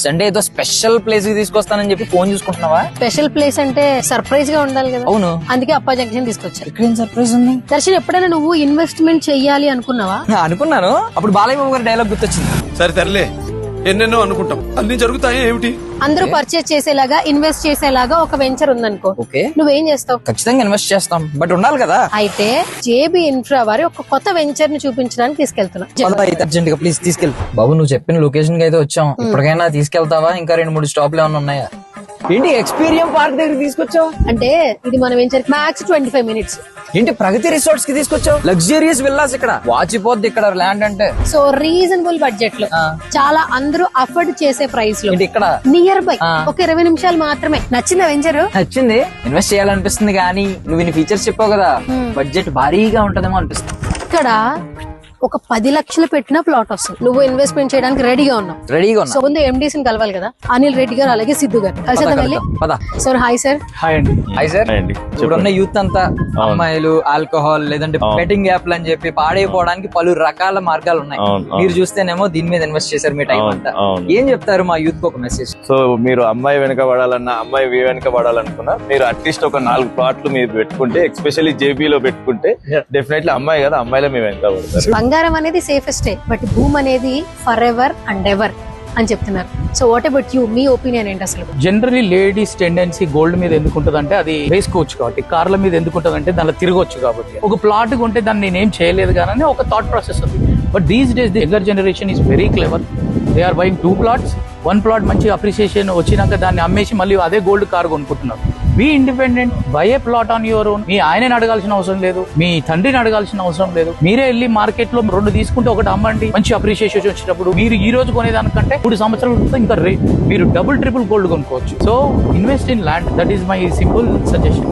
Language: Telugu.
సండే ఏదో స్పెషల్ ప్లేస్ కి తీసుకొస్తానని చెప్పి ఫోన్ చూసుకుంటున్నావా? స్పెషల్ ప్లేస్ అంటే సర్ప్రైజ్ గా ఉండాలి కదా. అవును, అందుకే అప్పా జంక్షన్ తీసుకొచ్చారు. ఇక్కడ ఏం సర్ప్రైజ్ ఉంది? దర్శన్, ఎప్పుడైనా నువ్వు ఇన్వెస్ట్మెంట్ చెయ్యాలి అనుకున్నావా? అనుకున్నాను. అప్పుడు బాలయ్య బాబు గారి డైలాగ్ గుర్తొచ్చింది. సరే తరలే, ఎన్నెన్నో అనుకుంటాం, అన్ని జరుగుతాయి ఏమిటి? అందరూ పర్చేస్ చేసేలాగా, ఇన్వెస్ట్ చేసేలాగా ఒక వెంచర్ ఉందనుకో, ఓకే, నువ్వేం చేస్తావు? ఖచ్చితంగా ఇన్వెస్ట్ చేస్తాం, బట్ ఉండాలి కదా. అయితే జేబీ ఇన్ఫ్రా వారి ఒక కొత్త వెంచర్ ని చూపించడానికి తీసుకెళ్తున్నా. అర్జెంట్ గా ప్లీజ్ తీసుకెళ్ళి. బాబు నువ్వు చెప్పిన లొకేషన్ కి అయితే వచ్చాం, ఇప్పటికైనా తీసుకెళ్తావా? ఇంకా 2-3 స్టాప్లు ఏమైనా ఉన్నాయా? ఏంటి ఎక్స్పీరియన్స్ పార్క్ దగ్గర తీసుకొచ్చావు? అంటే ఇది మన వెంచర్ మ్యాక్స్ 25 మినిట్స్. ఏంటి ప్రగతి రిసార్ట్స్ కి తీసుకొచ్చావు? లగ్జరియస్ విల్లాస్ ఇక్కడ వాచిపోద్ది ఇక్కడ ల్యాండ్ అంటే. సో రీజనబుల్ బడ్జెట్ లో, చాలా అందరూ అఫోర్డ్ చేసే ప్రైస్ లో, ఏంటి ఇక్కడ నియర్ బై ఒక 20 నిమిషాలు మాత్రమే. నచ్చిందా వెంచర్? నచ్చింది, ఇన్వెస్ట్ చేయాలనిపిస్తుంది. కానీ నువ్వు ఇన్ని ఫీచర్స్ చెప్పావు కదా, బడ్జెట్ భారీగా ఉంటదేమో అనిపిస్తుంది. ఇక్కడ ఒక 10 లక్షలు పెట్టిన ప్లాట్ వస్తుంది. నువ్వు ఇన్వెస్ట్మెంట్ చేయడానికి రెడీగా ఉన్నావు. రెడీగా ఉన్నా. సో ముందు ఎండీస్ ని కలవాలి కదా, అనిల్ రెడ్డి గారు అలాగే సిద్ధు గారు కలిసేద్దాం వెళ్ళి. పద. Sir hi sir. హాయ్ అండి. Hi sir. అండి. ఇప్పుడున్న యూత్ అంతా అమ్మాయిలు, ఆల్కహాల్ లేదంటే బెట్టింగ్ యాప్లు అని చెప్పి పాడైపోవడానికి పలు రకాల మార్గాలు ఉన్నాయి. మీరు చూస్తేనేమో దీని మీద ఇన్వెస్ట్ చేశారు మీ టైం అంతా. ఏం చెప్తారు మా యూత్ కు ఒక మెసేజ్? సో మీరు అమ్మాయి వెనక పడాలన్నా, అమ్మాయి వెనక పడాలనుకున్నా, మీరు అట్లీస్ట్ ఒక 4 ప్లాట్లు మీరు పెట్టుకుంటే, ఎస్పెషల్లీ జేబీలో పెట్టుకుంటే డెఫినెట్లీ అమ్మాయి కదా, అమ్మాయిలే మీ వెనక పడతారు. బంగారం అనేది సేఫెస్టే, బట్ భూమ్ అనేది ఫర్ ఎవర్ అండ్ ఎవర్ అని చెప్తున్నారు. So what about you, me opinion ఏంటి అసలు? జనరలీ లేడీస్ టెండెన్సీ గోల్డ్ మీద ఎందుకు ఉంటుంది అంటే, అది వేసుకోవచ్చు కాబట్టి. కార్ల మీద ఎందుకు ఉంటుంది అంటే దానిలో తిరగొచ్చు కాబట్టి. ఒక ప్లాట్ కొంటే దాన్ని నేనేం చేయలేదు కానీ ఒక థాట్ ప్రాసెస్ ఉంది. But these days the younger generation is very clever. They are buying 2 plots. 1 plot మంచి అప్రిసియేషన్ వచ్చినాక దాన్ని అమ్మేసి మళ్ళీ అదే గోల్డ్ కార్ కొనుక్కుంటున్నారు. Be independent, buy a plot on your own. మీ ఆయనని అడగాల్సిన అవసరం లేదు, మీ తండ్రిని అడగాల్సిన అవసరం లేదు. మీరే వెళ్ళి మార్కెట్ లో 2 తీసుకుంటే ఒకటి అమ్మండి, మంచి అప్రిసియేషన్ వచ్చినప్పుడు మీరు ఈ రోజు కొనేదానికంటే 3 సంవత్సరాల క్రితం ఇంకా మీరు డబుల్ ట్రిపుల్ గోల్డ్ కొనుక్కోవచ్చు. So invest in land, that is my simple suggestion.